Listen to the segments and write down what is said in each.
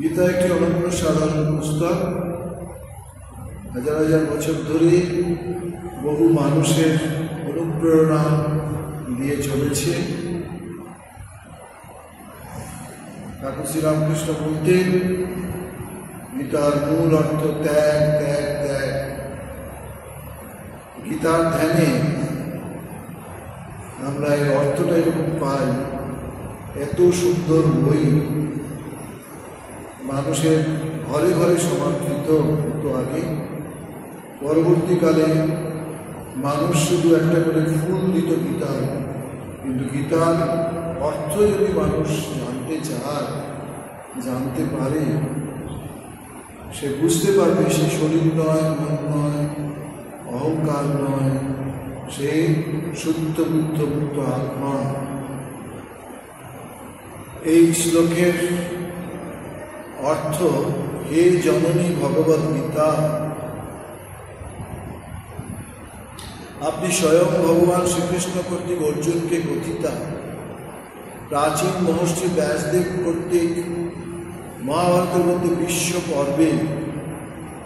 গীতা একটি অনন্য সাধারণ পুস্তক। হাজার হাজার বছর ধরে বহু মানুষের অনুপ্রেরণা দিয়ে চলেছে। ঠাকুর শ্রীরামকৃষ্ণ বলতেন, গীতার মূল অর্থ ত্যাগ, ত্যাগ, ত্যাগ। গীতার ধ্যানে আমরা এর অর্থটা এরকম পাই। এত সুন্দর বই মানুষের ঘরে ঘরে সমর্পিত হতো আগে। পরবর্তীকালে মানুষ শুধু একটা করে ফুল দিত গীতার, কিন্তু গীতার অর্থ যদি মানুষ জানতে চায়, জানতে পারে, সে বুঝতে পারবে সে শরীর নয়, মন নয়, অহংকার নয়, সে শুদ্ধ বুদ্ধ মুক্ত আত্মা। এই শ্লোকের অর্থ, হে জননী ভগবদ গীতা, আপনি স্বয়ং ভগবান শ্রীকৃষ্ণ কর্তৃক অর্জুনকে কথিতা। প্রাচীন মহর্ষি ব্যাসদেব কর্তৃক মহাভারতের মধ্যে বিশ্ব পর্বে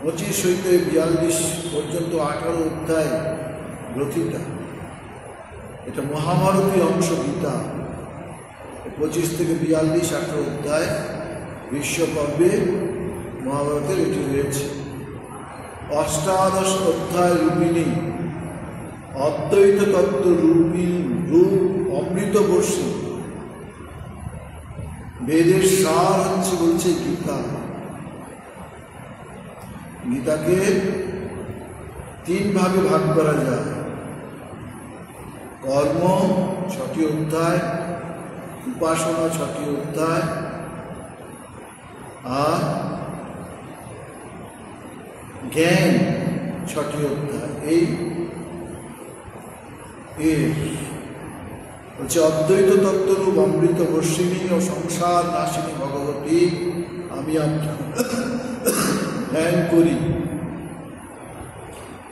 25 হইতে 42 পর্যন্ত 18 অধ্যায় গ্রথিতা। এটা মহাভারতীয় অংশ গীতা। 25 থেকে 42 18 অধ্যায় বিশ্ব পর্বে মহাভারতের এটি রয়েছে। অষ্টাদশ অধ্যায় রূপিণী, অদ্বৈত তত্ত্ব রূপিণী, রূপ অমৃত বর্ষী। বেদের সার হচ্ছে বলছে গীতা। গীতাকে 3 ভাগে ভাগ করা যায়। কর্ম 6টি অধ্যায়, উপাসনা 6টি অধ্যায়, আর জ্ঞান 6টি অধ্যায়। এই হচ্ছে অদ্বৈত তত্ত্বরূপ অমৃত বর্ষিণী ও সংসার নাশিনী ভগবতী আমি ধ্যান করি।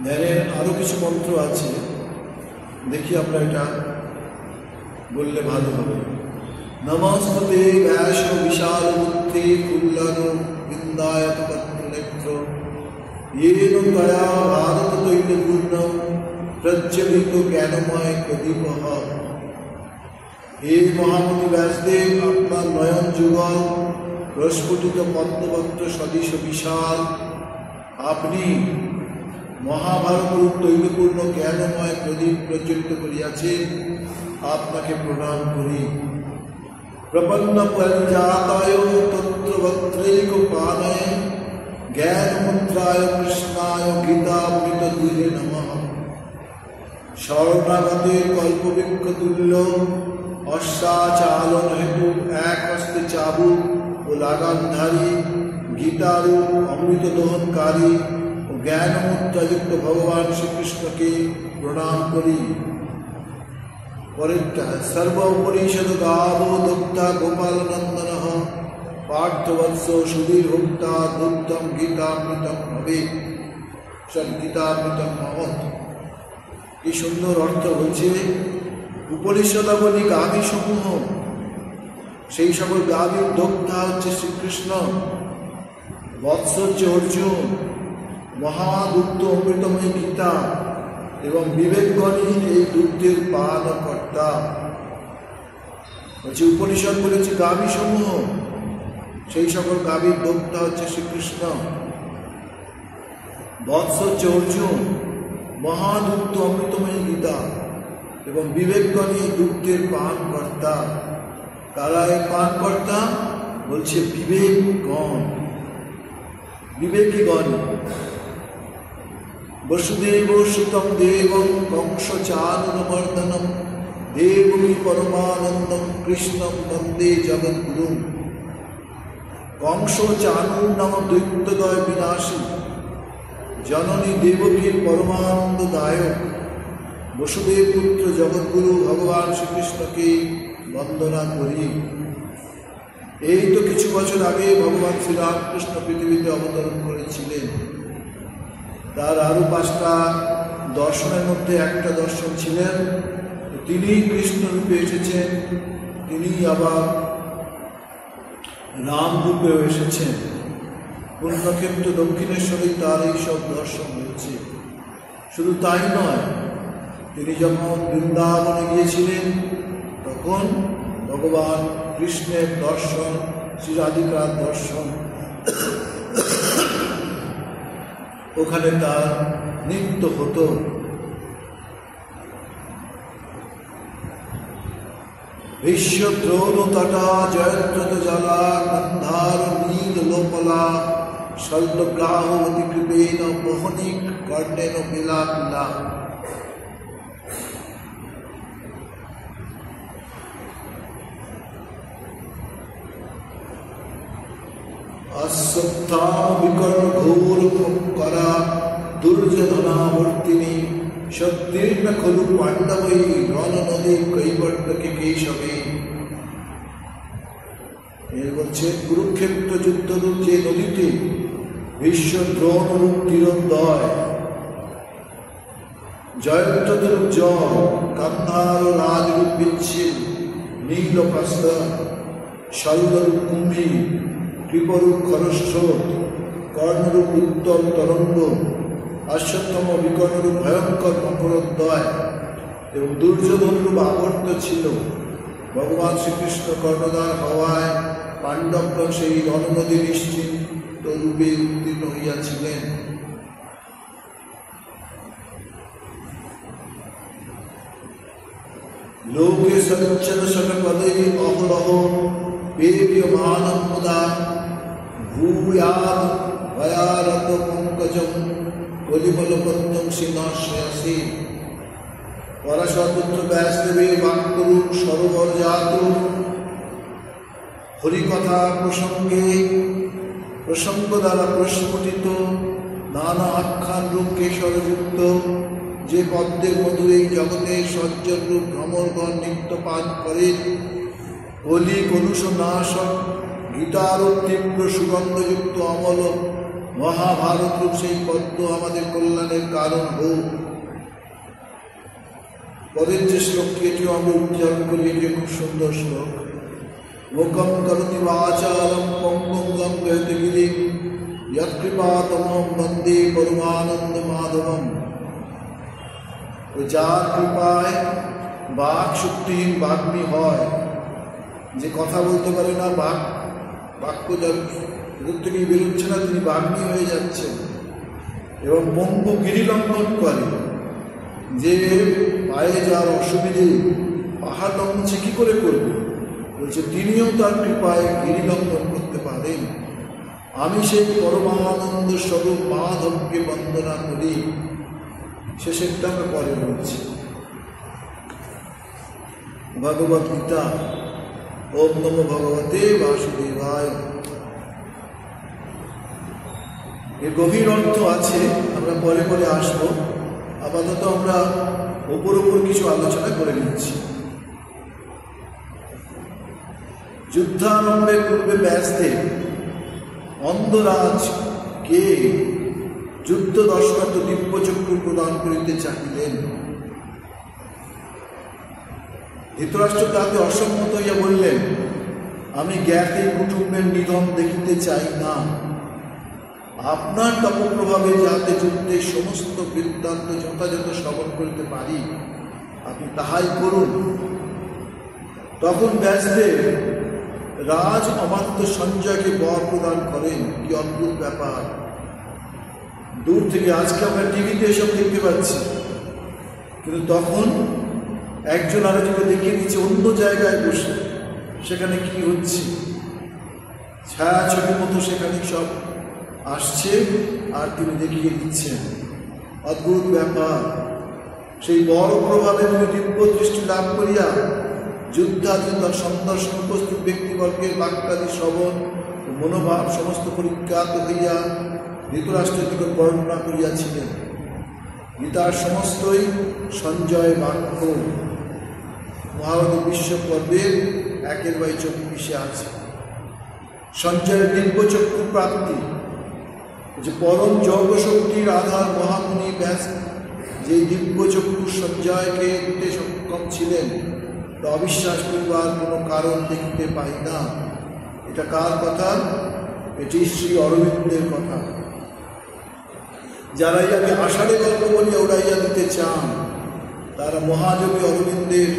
ধ্যানের আরো কিছু মন্ত্র আছে, দেখি আমরা এটা বললে ভালো হবে। নমস্তে ব্যাস বিশাল বুদ্ধি কুল্লন বৃন্দায়ত পত্রনেত্র येन तया भारत तैलपूर्ण प्रज्वलित ज्ञानमय प्रदीप। हे महामुनि व्यासदेव, আপনার নয়ন যুগল প্রস্ফুটিত পদ্মপত্র সদৃশ বিশাল, আপনি মহাভারত তৈলপূর্ণ জ্ঞানময় প্রদীপ প্রজ্বলিত করিয়াছেন, আপনাকে প্রণাম করি। প্রপন্ন পরিজাতায় তত্রবত্রৈক পানয় জ্ঞান মুদ্রায় কৃষ্ণায় গীতামৃত দুহে নমঃ। শরণাগতের কল্পবৃক্ষ তুল্য অশ্বাচালন হেতু এক হস্তে চাবুক ও লাগামধারী, গীতারূপ অমৃত দহনকারী ও জ্ঞান মুদ্রাযুক্ত ভগবান শ্রীকৃষ্ণকে প্রণাম করি। পরেরটা, সর্বোপরিষদ গাব দত্তা গোপাল নন্দন পার্থবৎস সুধীর ভোক্তা দুগ্ধম গীতামৃতম হবে গীতামৃতম মহৎ। কি সুন্দর অর্থ হচ্ছে। উপনিষদাবলী গাভী সমূহ, সেই সকল গাভীর দোক্তা হচ্ছে শ্রীকৃষ্ণ, বৎস হচ্ছে অর্জুন, মহাদুগ্ধ অমৃতময় গীতা এবং বিবেকগণই এই দুগ্ধের পান কর্তা। হচ্ছে উপনিষদ বলেছে গাভী সমূহ, সেই সকল গাভীর দোক্তা হচ্ছে শ্রীকৃষ্ণ, বৎস হচ্ছে অর্জুন, মহাদুগ্ধ অমৃতময় গীতা এবং বিবেকগণই দুগ্ধের পান কর্তা। কারা এই পান কর্তা? বলছে বিবেকগণ, বিবেকীগণ। বসুদেব সুতম দেবং কংস চানুরমর্দনম দেবী পরমানন্দম কৃষ্ণম বন্দে জগদ্গুরুম। কংস চানু নাম দৈত্যদয় বিনাশী, জননী দেবকীর পরমানন্দদায়ক বসুদেব পুত্র জগৎগুরু ভগবান শ্রীকৃষ্ণকে বন্দনা করি। এই তো কিছু বছর আগে ভগবান শ্রীরামকৃষ্ণ পৃথিবীতে অবতরণ করেছিলেন। তার আরো 5টা দর্শনের মধ্যে একটা দর্শন ছিলেন তিনি কৃষ্ণ রূপে এসেছেন। তিনি আবার রামরূপেও এসেছেন। পুণ্যক্ষেত্র দক্ষিণেশ্বরেই তার এইসব দর্শন হয়েছে। শুধু তাই নয়, তিনি যখন বৃন্দাবনে গিয়েছিলেন তখন ভগবান কৃষ্ণের দর্শন, শ্রী রাধিকার দর্শন ওখানে তার নিত্য হতো। বিশ্বদ্রোণ তটা জয়দ্রত জলা গন্ধার নীল লোপলা শল্যগ্রাহবতী কৃপেণ মোহনিক কর্ণেন পিলা পিলা। অশ্বত্থাম বিকর্ণ ঘোর করা দুর্যোধনাবর্তিনী সত্যীর্ণ খলু পাণ্ডবৈ রণ নদী কৈবর্তকে কেশবে। এর বলছে কুরুক্ষেত্র যুদ্ধরূপ যে নদীতে বিশ্ব দ্রোণরূপ তীরোদয়, জয়দ্রথরূপ জল, গান্ধার রাজরূপ বিচ্ছিন্ন নীল প্রস্তর, শল্যরূপ কুম্ভী, কৃপরূপ খরস্রোত, কর্ণরূপ উত্তল তরঙ্গ, অশ্বত্থম বিকর্ণরূপ ভয়ঙ্কর মকরোদ্দয় এবং দুর্যোধনরূপ আবর্ত ছিল। ভগবান শ্রীকৃষ্ণ কর্ণধার হওয়ায় পাণ্ডবগণ সেই রণনদী নিশ্চিন্ত রূপে উত্তীর্ণ হইয়াছিলেন। লোকে সচ্ছদ শতপদে অহরহ পেয়মানম মুদা ভূয়াদ ভয়ারত পঙ্কজম কলিমলপদ্মং সিংহাশ্রয়াসি। পরাশরপুত্র ব্যাসদেবের বাক্যরূপ সরোবর জাত হরিকথা প্রসঙ্গ দ্বারা প্রস্ফুটিত নানা আখ্যান রূপ কেশরযুক্ত যে পদ্মের মধুর এই জগতে সজ্জন রূপ ভ্রমরগণ নিত্য পান করেন। কলি কলুষ নাশক গীতার তীব্র সুগন্ধযুক্ত অমল মহাভারত রূপ সেই পদ্ম আমাদের কল্যাণের কারণ হোক। পদের যে শ্লোকটি এটিও আমরা উচ্চারণ করি, এটি খুব সুন্দর শ্লোক। মুখম করতি বাচালম পঙ্গম লঙ্ঘয়তে গিরিম যৎকৃপাতমহং বন্দে পরমানন্দ মাধবম। যার কৃপায় বাক শক্তিহীন বাগ্মী হয়, যে কথা বলতে পারে না, বাক্য যার থেকে বেরোচ্ছে না, তিনি বাগ্মী হয়ে যাচ্ছেন। এবং পঙ্গু গিরিলঙ্ঘন করে, যে পায়ে যার অসুবিধে পাহাড় লঙ্ঘন সে কী করে করবে, বলছে তিনিও তার কৃপায় গিরিলঙ্ঘন করতে পারেন। আমি সেই পরমানন্দ স্বরূপ মাধবকে বন্দনা করি। শেষেরটা আমরা পরে বলছি। ভগবদ গীতা। ওম নমো ভগবতে বাসুদেবায়। এর গভীর অর্থ আছে, আমরা পরে পরে আসবো। আপাতত আমরা ওপর কিছু আলোচনা করে নিচ্ছি। যুদ্ধারম্ভের পূর্বে ব্যাসদেব অন্ধরাজকে যুদ্ধ দশরথ দিব্যচক্ষু প্রদান করিতে চাহিলেন। ধৃতরাষ্ট্র তাতে অসম্মত হইয়া বললেন, আমি জ্ঞাতি কুটুম্বের নিধন দেখিতে চাই না। আপনার তপপ্রভাবে যাতে যুদ্ধে সমস্ত বৃত্তান্ত যথাযথ শ্রবণ করিতে পারি, আপনি তাহাই করুন। তখন ব্যাসদেব রাজ অমাত্য সঞ্জয়কে বর প্রদান করেন। কি অদ্ভুত ব্যাপার! দূর থেকে আজকে আমরা টিভিতে এসব দেখতে পাচ্ছি, কিন্তু তখন একজন আরেকজনকে দেখিয়ে দিচ্ছে অন্য জায়গায় বসে, সেখানে কি হচ্ছে, ছায়া ছবির মতো সেখানে সব আসছে আর তিনি দেখিয়ে দিচ্ছেন। অদ্ভুত ব্যাপার। সেই বড় প্রভাবে তিনি দিব্য দৃষ্টি লাভ করিয়া যুদ্ধাদি সন্দর্শন উপস্থিত ব্যক্তিবর্গের বাক্যাদি শ্রবণ ও মনোভাব সমস্ত পরিজ্ঞাত হইয়া ধৃতরাষ্ট্রের দিকে বর্ণনা করিয়াছিলেন। গীতার সমস্তই সঞ্জয় বাক্য। মহাভারত বিশ্ব পর্বের 1/24 আছে। সঞ্জয়ের দিব্যচক্ষু প্রাপ্তি, যে পরম যোগ শক্তির আধার মহামুনি ব্যাস যে দিব্যচক্ষু সঞ্জয়কে দিতে সক্ষম ছিলেন, তা অবিশ্বাস করিবার কোনো কারণ দেখিতে পাই না। এটা কার কথা? এটি শ্রী অরবিন্দের কথা। যারা ইয়াকে আষাঢ়ে গল্প বলিয়া উড়াইয়া দিতে চান, তারা মহাযোগী অরবিন্দের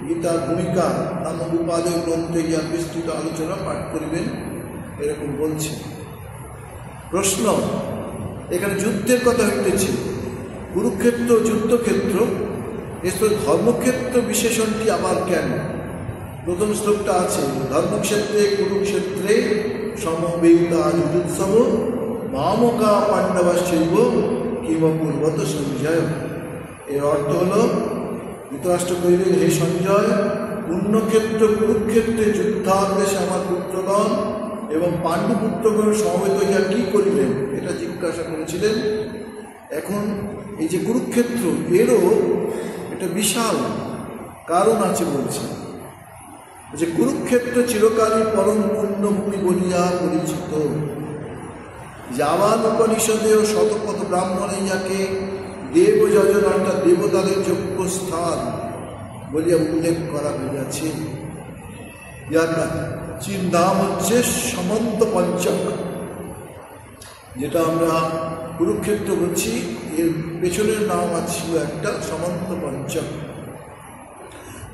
গীতার ভূমিকা নামক উপাদেয় গ্রন্থে ইয়া বিস্তৃত আলোচনা পাঠ করিবেন, এরকম বলছে। প্রশ্ন, এখানে যুদ্ধের কথা হইতেছে, কুরুক্ষেত্র যুদ্ধক্ষেত্র, এসব ধর্মক্ষেত্র বিশেষণটি আবার কেন? প্রথম শ্লোকটা আছে, ধর্মক্ষেত্রে কুরুক্ষেত্রে সমবেতা যুদ্ধোৎসব মামকা পাণ্ডবাশ্চৈব কিম পূর্বত সঞ্জয়। এর অর্থ হল, ধৃতরাষ্ট্র কহিলেন, হে সঞ্জয়, পুণ্যক্ষেত্র কুরুক্ষেত্রে যুদ্ধাদেশে আমার পুত্রগণ এবং পাণ্ডুপুত্রগণ সমবেত হইয়া কি করিলেন, এটা জিজ্ঞাসা করেছিলেন। এখন এই যে কুরুক্ষেত্র, এরও একটা বিশাল কারণ আছে বলছে, যে কুরুক্ষেত্র চিরকালই পরম পুণ্যভূমি বলিয়া পরিচিত। যাবান উপনিষদেও শতপথ ব্রাহ্মণে ইয়াকে দেব যজন অর্থাৎ দেবতাদের যোগ্য স্থান বলিয়া উল্লেখ করা হইয়াছে। ইয়ার নাম হচ্ছে সমন্ত পঞ্চক, যেটা আমরা কুরুক্ষেত্র বলছি, এর পেছনের নাম ছিল একটা সমন্ত পঞ্চক।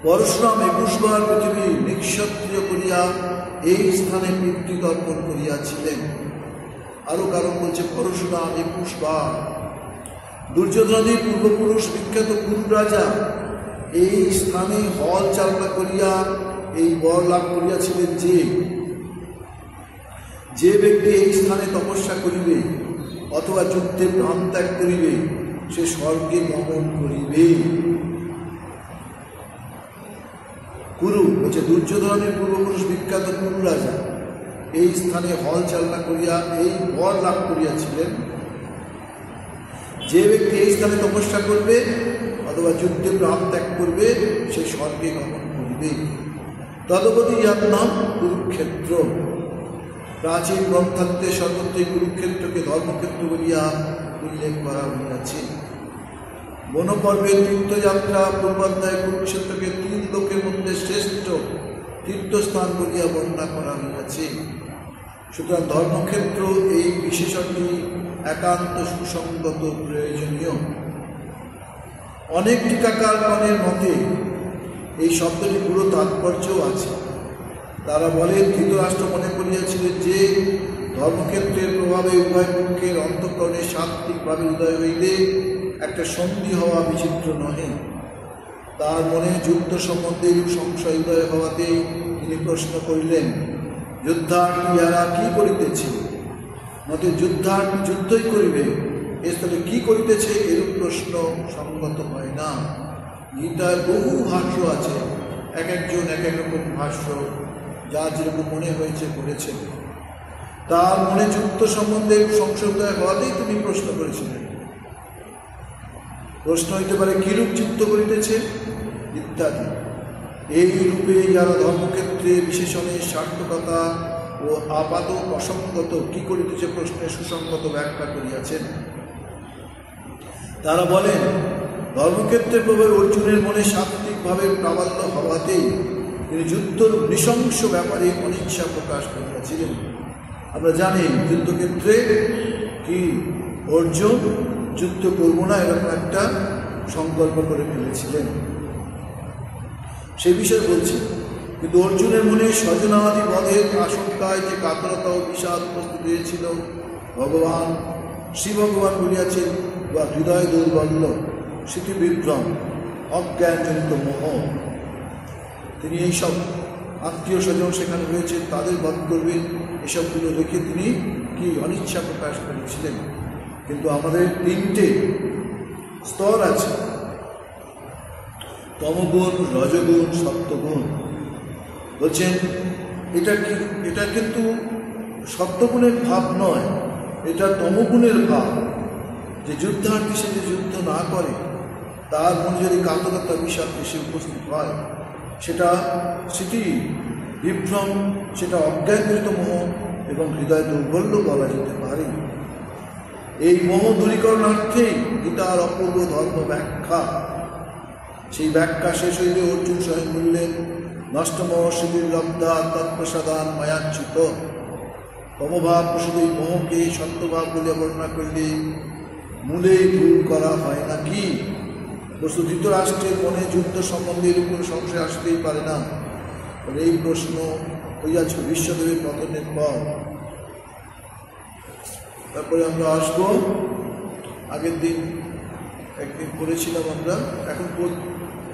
পরশুরাম 21 বার পৃথিবী নিঃক্ষত্রিয় করিয়া এই স্থানে পিতৃতর্পণ করিয়াছিলেন। আরো কারণ বলছে, পরশুরাম 21 বার। দুর্যোধনের পূর্বপুরুষ বিখ্যাত কুরু রাজা এই স্থানে হল চালনা করিয়া এই বর লাভ করিয়াছিলেন যে ব্যক্তি এই স্থানে তপস্যা করিবে অথবা যুদ্ধে প্রাণ ত্যাগ করিবে, সে স্বর্গে গমন করিবে। কুরু হচ্ছে দুর্যোধনের পূর্বপুরুষ বিখ্যাত কুরু রাজা এই স্থানে হল চালনা করিয়া এই বর লাভ করিয়াছিলেন, যে ব্যক্তি এই স্থানে তপস্যা করবে অথবা যুদ্ধে প্রাণ ত্যাগ করবে, সে স্বর্গে গমন করবে। তদবধি ইহার নাম কুরুক্ষেত্র। প্রাচীন গ্রন্থান্তে সর্বত্রই কুরুক্ষেত্রকে ধর্মক্ষেত্র বলিয়া উল্লেখ করা হইয়াছে। বনপর্বের তীর্থযাত্রা পূর্বাধ্যায় কুরুক্ষেত্রকে 3 লোকের মধ্যে শ্রেষ্ঠ তীর্থস্থান বলিয়া বর্ণনা করা হইয়াছে। সুতরাং ধর্মক্ষেত্র এই বিশেষণটি একান্ত সুসংগত প্রয়োজনীয়। অনেক টিকাকারগণের মতে এই শব্দটি পুরো তাৎপর্যও আছে। তারা বলেন, ধৃতরাষ্ট্র মনে করিয়াছিলেন যে ধর্মক্ষেত্রের প্রভাবে উভয় পক্ষের অন্তঃকরণে সাত্ত্বিকভাবে উদয় হইলে একটা সন্ধি হওয়া বিচিত্র নহে। তার মনে যুদ্ধ সম্বন্ধে সংশয় উদয় হওয়াতে তিনি প্রশ্ন করিলেন, যুদ্ধার্থী ইহারা কি করিতেছে? মতে যুদ্ধার্থী যুদ্ধই করিবে, এ স্থলে কি করিতেছে এরূপ প্রশ্ন সঙ্গত হয় না। গীতায় বহু ভাষ্য আছে, এক একজন এক এক রকম ভাষ্য, যার যেরকম মনে হয়েছে করেছেন। তার মনে যুদ্ধ সম্বন্ধে সংশয় উদয় হওয়াতেই তিনি প্রশ্ন করেছিলেন। প্রশ্ন হইতে পারে, কিরূপ যুদ্ধ করিতেছে ইত্যাদি। এই রূপে যারা ধর্মক্ষেত্রে বিশেষণের সার্থকতা ও আপাত অসঙ্গত কি করিতেছে প্রশ্নের সুসংগত ব্যাখ্যা করিয়াছেন। তারা বলেন, ধর্মক্ষেত্রের প্রভাবে অর্জুনের মনে সাত্ত্বিকভাবে প্রাবল্য হওয়াতেই তিনি যুদ্ধ নৃশংস ব্যাপারে অনিচ্ছা প্রকাশ করিয়াছিলেন। আমরা জানি যুদ্ধক্ষেত্রে কি অর্জুন যুদ্ধ করব না এরকম একটা সংকল্প করে ফেলেছিলেন, সে বিষয়ে বলছি। কিন্তু অর্জুনের মনে স্বজনাদি বধের আশঙ্কায় যে কাতরতা ও বিষাদ উপস্থিত হয়েছিল, শ্রী ভগবান বলিয়াছেন, বা হৃদয় দুর্বল্য, স্মৃতিবিভ্রম, অজ্ঞানজনিত মোহ। তিনি এইসব আত্মীয় স্বজন সেখানে রয়েছে, তাদের বধ করবেন, এসবগুলো রেখে তিনি কি অনিচ্ছা প্রকাশ করেছিলেন। কিন্তু আমাদের 3টে স্তর আছে, তমগুণ, রজগুণ, সত্যগুণ। বলছেন এটা কিন্তু সত্যগুণের ভাব নয়, এটা তমগুণের ভাব। যে যুদ্ধার্থী সে যে যুদ্ধ না করে, তার মনে যদি কাতরতা বিষাদ এসে উপস্থিত হয়, সেটা স্মৃতি বিভ্রম, সেটা অজ্ঞানজনিত মোহ এবং হৃদয় দুর্বল্য বলা যেতে পারে। এই মোহ দূরীকরণার্থেই গীতার অপূর্ব ধর্ম ব্যাখ্যা। সেই ব্যাখ্যা শেষ হইলে অর্জুন স্বয়ং বললেন, নষ্টমো শিবিরলব্ধা তৎপ্রসাদান মায়াচ্যুত। তমভাব প্রসূত এই মোহকে সত্যভাব বলে বর্ণনা করলে মূলেই দূর করা হয় না কি? বস্তু ধৃতরাষ্ট্রের মনে যুদ্ধ সম্বন্ধে এর উপর সংশয় আসতেই পারে না। এই প্রশ্ন হইয়াছে বিশ্বদেবের পতনের পর। তারপরে আমরা আসবো, আগের দিন একদিন করেছিলাম আমরা, এখন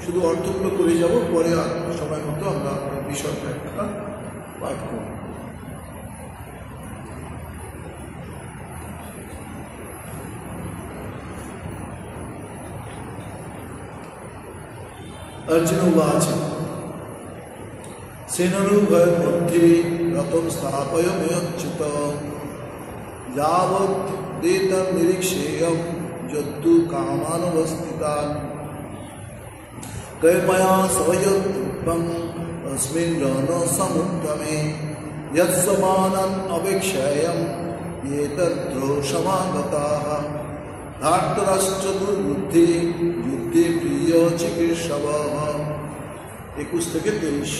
শুধু অর্থগুলো করে যাব, পরে সময় মতো আমরা বিষয়টা একটা পাঠ করব। अर्जुन उवाच सेनरूभय मध्ये रतं स्थापयमच्युत यावदेतं निरीक्षेयं यद्दु कामानवस्थितान् कैर्मया स्वयद्रूपम् अस्मिन् रणसमुद्रमे यत्समानम् अवेक्षेयं ये तद्रो समागताः धार्तराष्ट्र दुर्बुद्धि युद्धे प्रिय चिकीर्षव। 21 থেকে 23।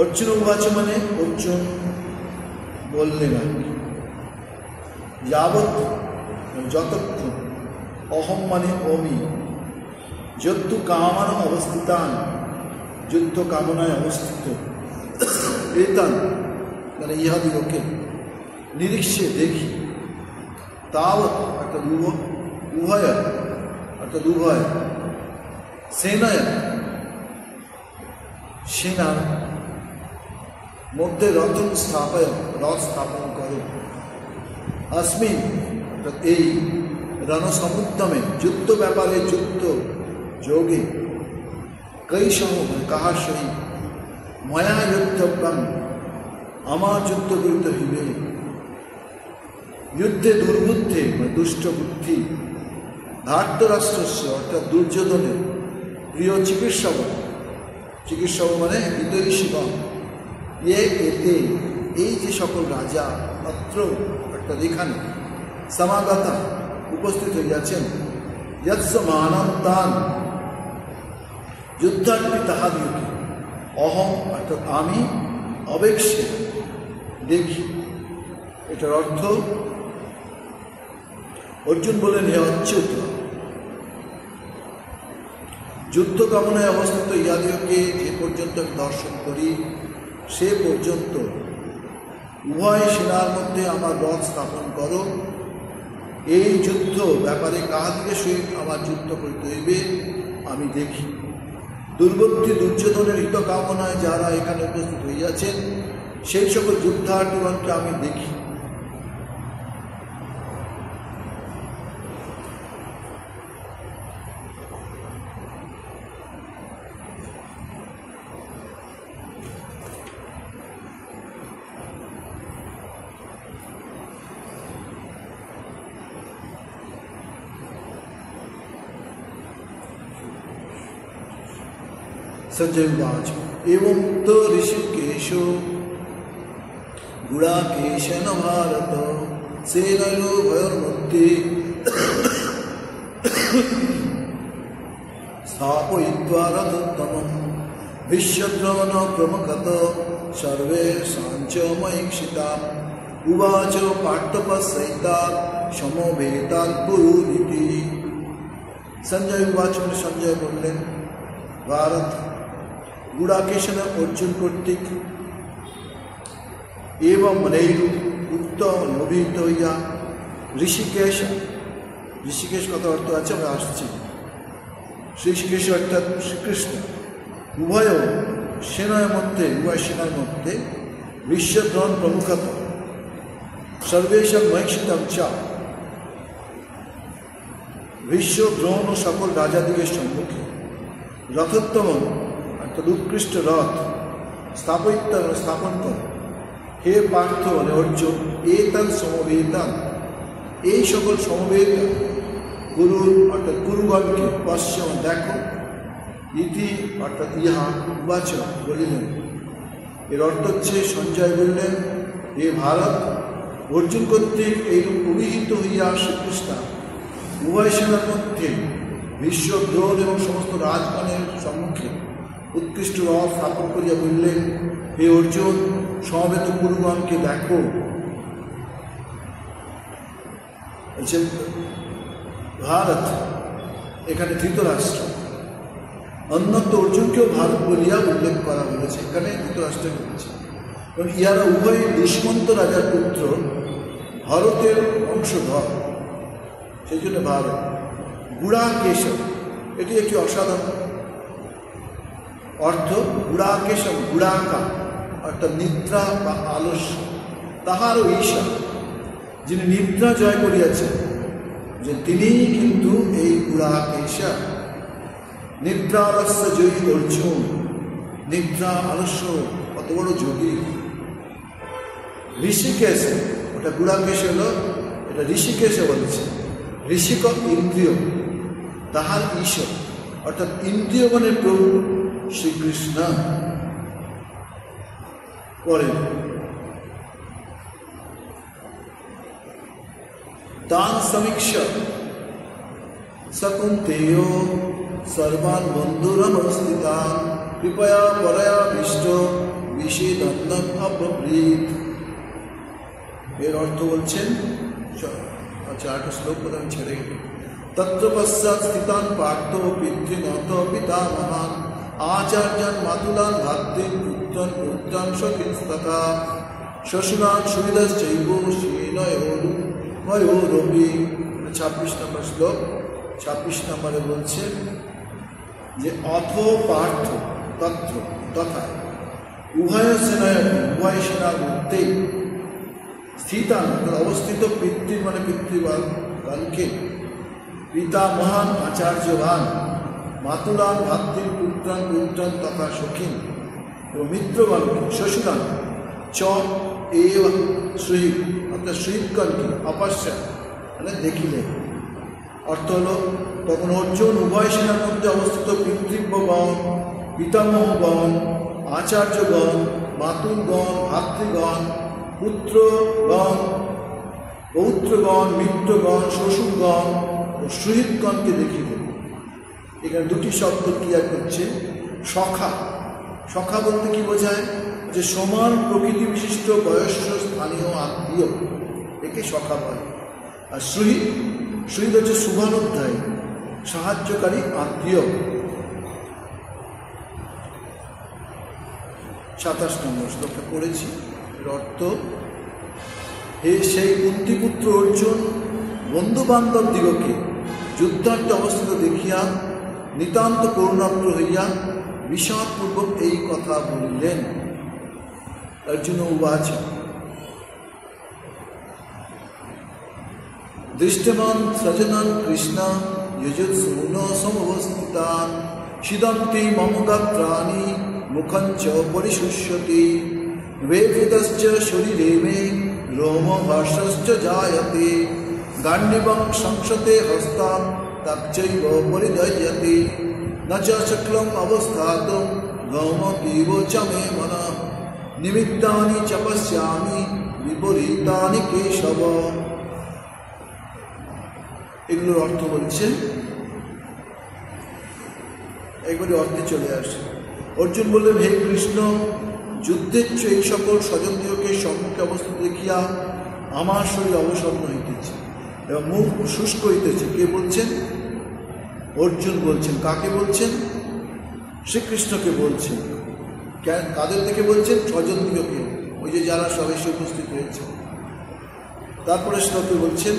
অর্জুন উবাচ মানে অর্জুন বললেন যাবৎ যতক্ষণ অহম মানে অমি যদ্দু কামান অবস্থিতান যুদ্ধ কামনায় অবস্থিত এতান মানে ইহাদিগকে নিরীক্ষে দেখি তাবৎ অর্থাৎ উভয় সেনায় সেনার মধ্যে রথন স্থাপয় রথ স্থাপন করে अस्मिन् অর্থাৎ এই রণসমুদ্যমে যুদ্ধ ব্যাপারে যুদ্ধ যোগে কৈশম কাহার সহিত ময়া যুদ্ধব্যম আমার যুদ্ধ করিতে হইবে যুদ্ধে দুর্বুদ্ধে দুষ্ট বুদ্ধি ধার্তরাষ্ট্রস্য অর্থাৎ দুর্যোধনের প্রিয় চিকিৎসক মানে হিতৈষীগণ এতে এই যে সকল রাজা অত্র অর্থাৎ এখানে সমাগতা উপস্থিত হইয়াছেন যৎসমানং তান যুদ্ধার্থী তাহাদিগকে অহম অর্থাৎ আমি অবেক্ষে দেখি। এটার অর্থ অর্জুন বলেন হে অচ্যুত যুদ্ধ কামনায় অবস্থিত ইহাদিগকে যে পর্যন্ত আমি দর্শন করি সে পর্যন্ত উভয় সেনার মধ্যে আমার রথ স্থাপন করো। এই যুদ্ধ ব্যাপারে কাহাদিগের সহিত আমার যুদ্ধ করিতে হইবে আমি দেখি। দুর্বুদ্ধি দুর্যোধনের হিত কামনায় যারা এখানে উপস্থিত হইয়াছেন সেই সকল যুদ্ধার্থীগণকে আমি দেখি। संजय उवाच एवं तो ऋषिकेशो गुडाकेशन भारत सेनयो भयोर्मध्ये स्थापयित्वा रथोत्तमं विश्वद्रोण प्रमुखत सर्वे सांच मयीक्षिताम् उवाच पार्थपसहिता समवेतात् पुरुरिति। संजय उवाच संजय बोलें भारत गुड़ाकेशन अर्जुन कर्तिक एवं मनैरु उक्त अभिहित हইয়া ऋषिकेश ऋषिकेश कत अर्थ আছে আমরা আসছি ऋषिकेश अर्थात श्रीकृष्ण उभय सेनार मध्य विश्वद्रोण प्रमुखत सर्वेशं महीक्षितं च विश्वद्रोण सकल राजादिगेर सम्मुखे रथोत्तम अर्थात उत्कृष्ट रथ स्थापन कर हे पार्थ মানে অর্জুন এতন সমবেতান এই সকল সমবেত গুরু অর্থাৎ গুরুগণকে পশ্চিম দেখো ইতি অর্থাৎ ইহা উবাচ বলিলেন। এর অর্থ হচ্ছে সঞ্জয় বললেন হে ভারত অর্জুন কর্তৃক এইরূপ অভিহিত হইয়া শ্রীকৃষ্ণ উভয় সেনার মধ্যে ভীষ্ম দ্রোণ এবং সমস্ত রাজগণের সম্মুখে উৎকৃষ্ট রথ স্থাপন করিয়া বললেন, হে অর্জুন, সমবেত কুরুগণকে দেখো। ভারত, এখানে ধৃতরাষ্ট্র, অন্যত্র অর্জুনকেও ভারত বলিয়া উল্লেখ করা হয়েছে, এখানে ধৃতরাষ্ট্র বলেছে। কারণ ইহারা উভয় দুষ্মন্ত রাজার পুত্র, ভরতের বংশধর, সেই জন্য ভারত। গুড়াকেশব, এটি একটি অসাধারণ অর্থ। গুড়াকেশব, গুড়াকা অর্থাৎ নিদ্রা বা আলস্য, তাহারও ঈশা, যিনি নিদ্রা জয় করিয়াছেন, যে তিনিই কিন্তু এই গুড়াকেশা। নিদ্রা আলস্য জয়ী অর্জুন, নিদ্রা আলস্য কত বড় যোগী। ঋষিকেশ, ওটা গুড়াকেশ হলো, এটা ঋষিকেশে বলেছে। ঋষিক ইন্দ্রিয়, তাহার ঈশ্বর, অর্থাৎ ইন্দ্রিয়গণের প্রভু শ্রীকৃষ্ণ। পরে তান সমীক্ষা সকুন্তেয় সর্বান বন্ধুরমস্তিতান কৃপয়া পরয়া বিষ্ট বিষেদন্দন অব্রবৃত। এর অর্থ বলছেন, আচ্ছা 8 শ্লোক প্রথম ছেড়ে গেল। তত্র পশ্চাৎ স্থিতান পার্থ পিতৃনত পিতামহান আচার্যান মাতুলান ভাতৃন পুত্রান পুত্রান সখিনস্তথা শ্বশুরান সুবিধাশ্চৈব শ্রীনয়োরপি। 26 নম্বর শ্লোক। 26 নম্বরে বলছে যে অথ পার্থ তত্র তথা উভয় সেনায়, উভয় সেনার মধ্যেই স্থিতান অবস্থিত পিতৃ মানে পিতৃগণকে, পিতা মহান আচার্যবান, মাতুলান ভাতৃন পুত্রান পুত্রান তথা সখিন ও মিত্রগণকে, শ্বশুরান চ এব শ্রীপ অর্থাৎ শ্রীপগণকে অপশ্যা মানে দেখিলেন। অর্থ হল তখন অর্জুন উভয় সেনার মধ্যে অবস্থিত পিতৃব্যগণ, পিতামহগণ, আচার্যগণ, মাতুলগণ, ভাতৃগণ, পুত্রগণ, পৌত্রগণ, মিত্রগণ, শ্বশুরগণ ও সুহৃদগণকে দেখিবে। এখানে দুটি শব্দ ক্রিয়া করছে। সখা, সখা বলতে কি বোঝায়? যে সমান প্রকৃতি বিশিষ্ট বয়স্ক স্থানীয় আত্মীয়, একে সখা বলে। আর সুহৃদ, সুহৃদ হচ্ছে শুভানুধ্যায়ী, সাহায্যকারী আত্মীয়। 27 নম্বর শ্লোকটা পড়েছি। এর অর্থ, হে সেই কুন্তিপুত্র অর্জুন, বন্ধু বান্ধব দিগকে যুদ্ধার্থে অবস্থিত দেখিয়া নিতান্ত করুণার্দ্র হইয়া বিষাদপূর্বক এই কথা বলিলেন। অর্জুন উবাচ দৃষ্টমান সজনান কৃষ্ণ যজুৎসূন সমবস্থিতান সিদন্তি মম গাত্রাণি মুখঞ্চ পরিশুষ্যতি বেভৃতশ্চ শরীরে মে রোমহর্ষশ্চ জায়তে গান্ডিবং সংসতে হস্তাম তচ্চৈব পরিদহ্যতে ন চ শক্লং অবস্থাতুম গৌমতীব চ মে মনঃ নিমিত্তানি চ পশ্যামি বিপরীতানি কেশব। এগুলোর অর্থ বলছেন, একবারে অর্থে চলে আসে। অর্জুন বললেন, হে কৃষ্ণ, যুদ্ধের চেয়ে এই সকল স্বজনদিগকে সম্মুখে অবস্থিত দেখিয়া আমার শরীর অবসন্ন হইতেছে এবং মুখ শুষ্ক হইতেছে। কে বলছেন? অর্জুন বলছেন। কাকে বলছেন? শ্রীকৃষ্ণকে বলছেন। কাদের দিকে বলছেন? স্বজনদিগকে, ওই যে যারা সবাই উপস্থিত হয়েছে। তারপরে শ্লোকে বলছেন,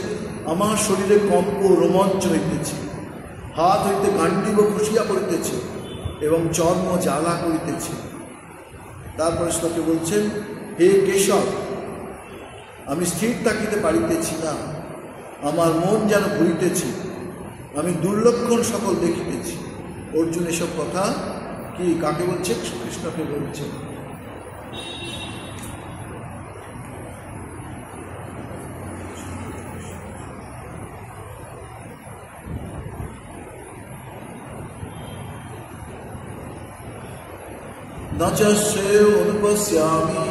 আমার শরীরে কম্প রোমাঞ্চ হইতেছে, হাত হইতে গান্ডিব খুশিয়া পড়িতেছে এবং চর্ম জ্বালা করিতেছে। তারপরে শ্লোকে বলছেন, হে কেশব, আমি স্থির থাকিতে পারিতেছি না, আমার মন যেন ঘুরিতেছে, আমি দুর্লক্ষণ সকল দেখিতেছি। অর্জুন এসব কথা কি কাকে বলছে? কৃষ্ণকে বলছে। न च श्रेयो अनुपश्यामि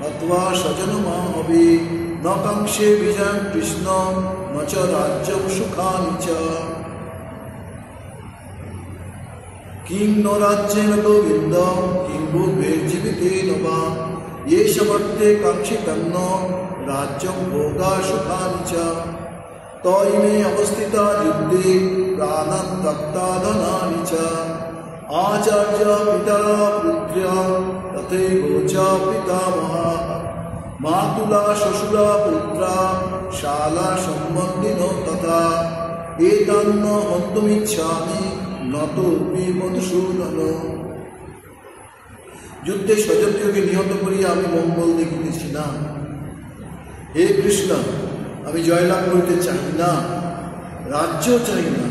अथवा स्वजनमहमपि न कांक्षे विजयं कृष्ण न च राज्यं सुखानि च। কিং ন রাজ্যেন গোবিন্দ কিং ভোগের্জীবিতেন বা ये समर्थे कांक्षितन्न राज्यं भोगा सुखानि च तैमे अवस्थिता युद्धे प्राणं त्यक्ता धनानि च आचार्य पितरा पुत्र्या तथैव च पितामहा मातुला श्वशुरा पुत्रा शाला सम्बन्धिनो तथा एतान्न हन्तुमिच्छामि न तोऽपि मधुसूदन। যুদ্ধে স্বজনকে নিহত করিয়া আমি মঙ্গল দেখিতেছি না। হে কৃষ্ণ, আমি জয়লাভ করিতে চাই না, রাজ্য চাই না,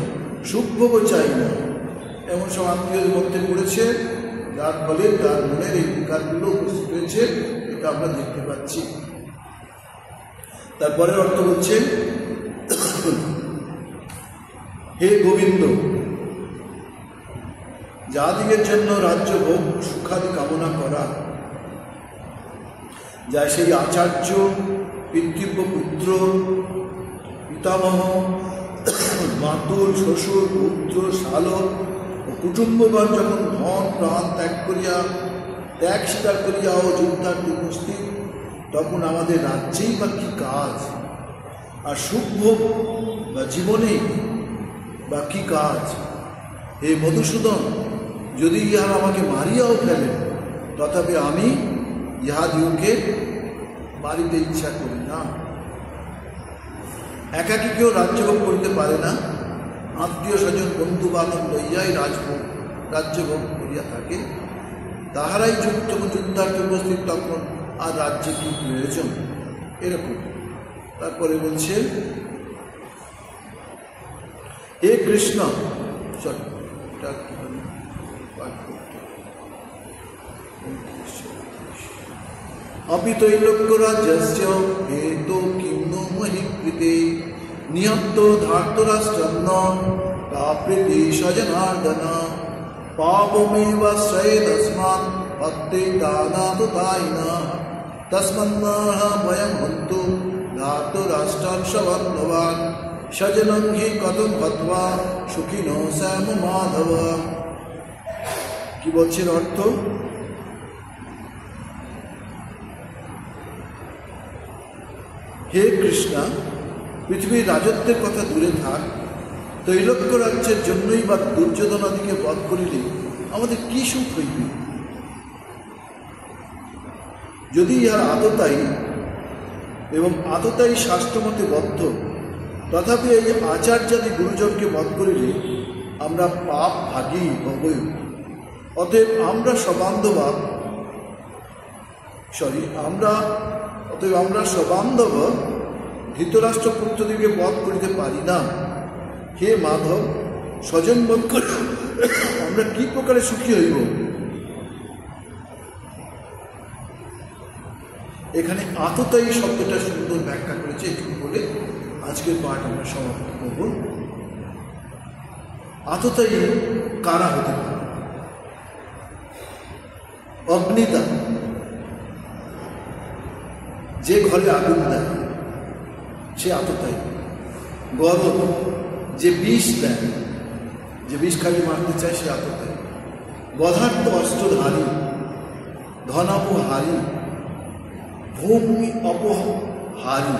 সুখভোগও চাই না। এমন সব আত্মীয়দের মধ্যে পড়েছে, যার ফলে তার মনের এই বিকারগুলো উপস্থিত হয়েছে, এটা আমরা দেখতে পাচ্ছি। তারপরের অর্থ হচ্ছে, হে গোবিন্দ, যাদিগের জন্য রাজ্য ভোগ সুখাদি কামনা করা যায়, সেই আচার্য, পিতৃব্য পুত্র, পিতামহ, মাতুল, শ্বশুর, পুত্র, শালক ও কুটুম্বগণ যখন ধন প্রাণ ত্যাগ স্বীকার করিয়া ও যুদ্ধার্থে উপস্থিত, তখন আমাদের রাজ্যেই বা কী কাজ, আর সুখভোগ বা জীবনে বা কী কাজ? হে মধুসূদন, যদি ইহারা আমাকে মারিয়াও ফেলেন, তথাপি আমি ইহাদিওকে মারিতে ইচ্ছা করি না। একাকী কেউ রাজ্যভোগ করিতে পারে না, আত্মীয় স্বজন বন্ধু বান্ধব লইয়াই রাজ্যভোগ করিয়া থাকে। তাহারাই যখন যুদ্ধার্থে উপস্থিত, তখন আর রাজ্যে কি প্রয়োজন? এরকম। তারপরে বলছে, হে কৃষ্ণ, अपि त्रैलोक्यराज्यस्य हेतो किं नो महि कृते निहतो धार्तराष्ट्रन्न काप्रीति सजनार्दन पापमेवाश्रये तस्मात् भक्ते दानादुतायिनः तस्मान्नः वयं हन्तु धार्तराष्ट्रान् सवन्धवान् सजनं हि कथं हत्वा सुखिनो श्याम माधव। কি বলছেন অর্থ? হে কৃষ্ণা, পৃথিবীর রাজত্বের কথা দূরে থাক, ত্রৈলোক্য রাজ্যের জন্যই বা দুর্যোধনাদিকে বধ করিলে আমাদের কি সুখ হইবে? যদি ইহার আততায়ী এবং আততায়ী শাস্ত্রমতে বদ্ধ, তথাপি এই আচার্যাদি গুরুজনকে বধ করিলে আমরা পাপ ভাগী হবই। অতএব আমরা সবান্ধব ধৃতরাষ্ট্র পুত্রদিকে বধ করিতে পারি না। হে মাধব, স্বজন বধ করে আমরা কি প্রকারে সুখী হইব? এখানে আততায়ী শব্দটা সুন্দর ব্যাখ্যা করেছে। একটু বলে আজকের পাঠ আমরা সমাপ্ত করব। আততায়ী কারা হতে পারে? অগ্নিদা, যে ঘরে আগুন দেয় সে আততায়ী। গরম, যে বিষ দেয়, যে বিষ খালি মারতে চায় সে আততায়ী। বধার্থ অস্ত্রধারী, ধনাপহারী, ভূমি অপহারী,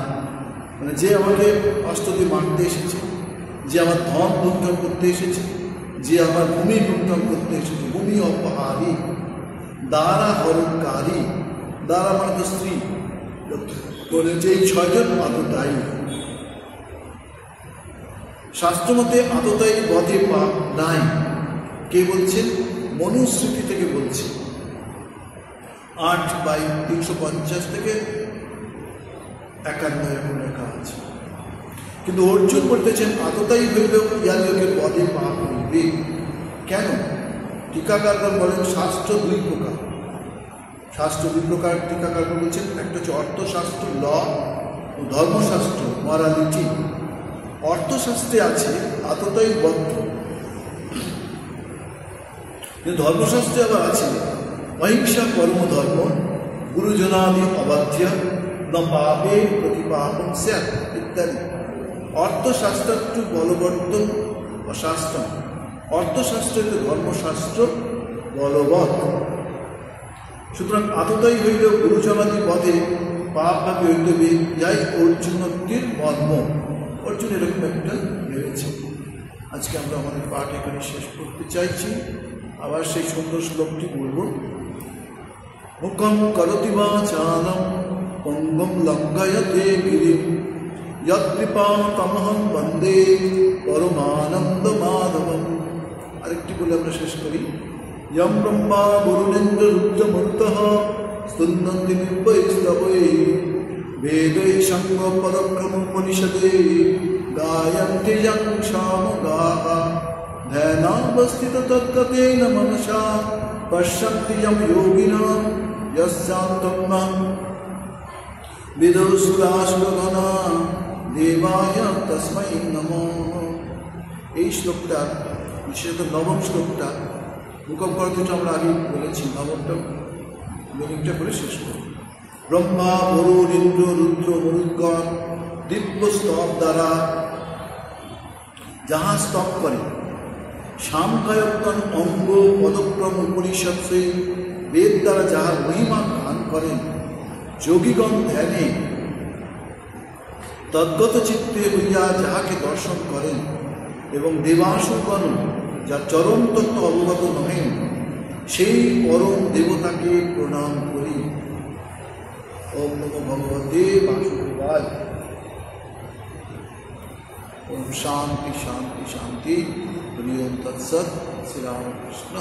মানে যে আমাকে অস্ত্র দিয়ে মারতে এসেছে, যে আমার ধন লুণ্ঠন করতে এসেছে, যে আমার ভূমি লুণ্ঠন করতে এসেছে, ভূমি অপহারী। দ্বারা হরণকারী, দ্বারা মানে তো স্ত্রী, বলেছে এই ছয়জন আততায়ী। শাস্ত্রমতে আততায়ী বধে পাপ নাই। কে বলছেন? মনুস্মৃতি থেকে বলছে, 8/350 থেকে 51 এরকম লেখা আছে। কিন্তু অর্জুন বলতেছেন আততায়ী হইলেও ইহাদিওকে বধে পাপ হইবে। কেন? টিকাকারগণ বলেন শাস্ত্র দুই প্রকার। শাস্ত্র দুই প্রকার টিকাকারগণ বলছেন, একটা হচ্ছে অর্থশাস্ত্র, ল, ও ধর্মশাস্ত্র, মরালিটি। অর্থশাস্ত্রে আছে আততায়ী বদ্ধ, কিন্তু ধর্মশাস্ত্রে আবার আছে অহিংসা পরম ধর্ম, গুরুজনাদি অবাধ্য, ন পাপে প্রতিপাপন স্যাৎ ইত্যাদি। অর্থশাস্ত্রাত্র বলবর্তন অশাস্ত্র, অর্থশাস্ত্র হইতে ধর্মশাস্ত্র বলবৎ। সুতরাং আততাই হইল গুরুজনাদি পথে পাপ ভাবি হইতে যাই অর্জুনত্বের মর্ম। অর্জুন এরকম একটা ভেবেছে। আজকে আমরা আমাদের পাঠ এখানে শেষ করতে চাইছি। আবার সেই সুন্দর শ্লোকটি বলব। মুখম করতি বাচালম পঙ্গম লঙ্ঘয়তে গিরিম যৎকৃপাতমহং বন্দে পরমানন্দ মাধবম। আরেকটি বলে আমরা শেষ করি। यं ब्रह्मा वरुणेन्द्र रुद्रमरुतः स्तुन्वन्ति निर्भयस्तवै वेदै शङ्खपरक्रमोपनिषदे गायन्ति यं सामगाः ध्यानावस्थितो तद्गतेन मनसा पश्यन्ति यं योगिनः यस्यान्तं न विदुषुरासुरगणा देवाय तस्मै नमः। এই শ্লোকটা বিশেষত নবম শ্লোকটা মুখম করতিটা আমরা আগে বলেছি, নবমটা মিনিংটা করে শেষ করি। ব্রহ্মা বরুণ ইন্দ্র রুদ্র মরুদ্গণ দিব্য স্তব দ্বারা যাহা স্তব করে, সামকায়তন অঙ্গ পদক্রম উপনিষৎে বেদ দ্বারা যাহার মহিমা গান করেন, যোগীগণ ধ্যানে তদ্গত চিত্তে হইয়া যাহাকে দর্শন করেন, এবং দেবাসুগণ যা চরম তত্ত্ব অবগত নহেন, সেই পরম দেবতাকে প্রণাম করি। ওম নমো ভগবতে বাসুদেবায়। ওম শান্তি শান্তি শান্তি। হরি ওম তৎসৎ। শ্রীরামকৃষ্ণ।